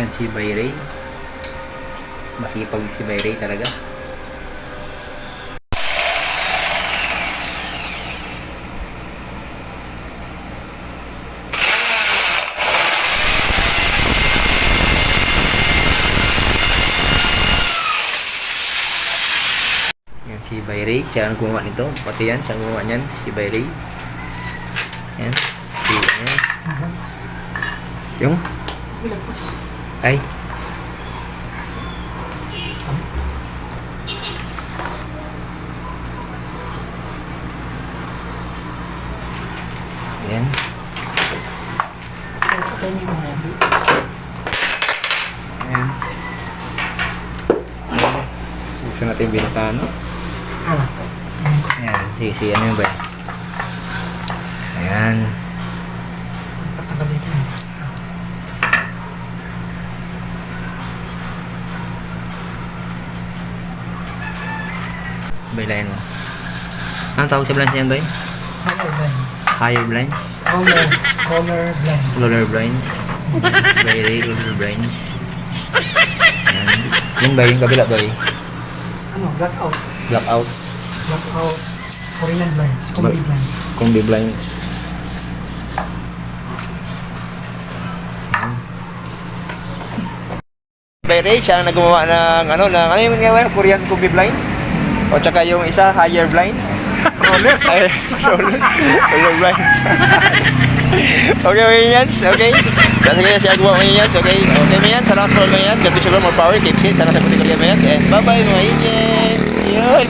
Ayan si Bayray. Masipag si Bayray talaga. Ayan si Bayray. Siya ang gumawa nito. Pati yan, siya ang gumawa niyan. Si Bayray. Ayan. Si, ayan. Yung? Ay. Ayan. Ayan. Buksan natin yung bintana. Ayan. Sige, ano yung ba? Ayan. Patagal dito. Baylayan mo. Anong tawag sa blinds niyan, Bay? Color blinds. Higher blinds? Color blinds. Roller blinds? Bayray, roller blinds. Ayan. Yung ba, yung kabila, Bay? Ano? Blackout. Blackout? Blackout. Korean blinds. Combi blinds. Combi blinds. Ayan. Bayray, siya ang naggumawa ng ano yung mga Korean combi blinds? O tsaka yung isa, higher blinds? Roller? Ay, roller blinds. Okay, Minions, okay. Kasi kaya siya gumawa, Minions, okay. Okay, Minions, salamat sa mga Minions. God bless you, more power, keep safe. Sana sa puti ko, Minions. And bye-bye, mga Minions. Yun.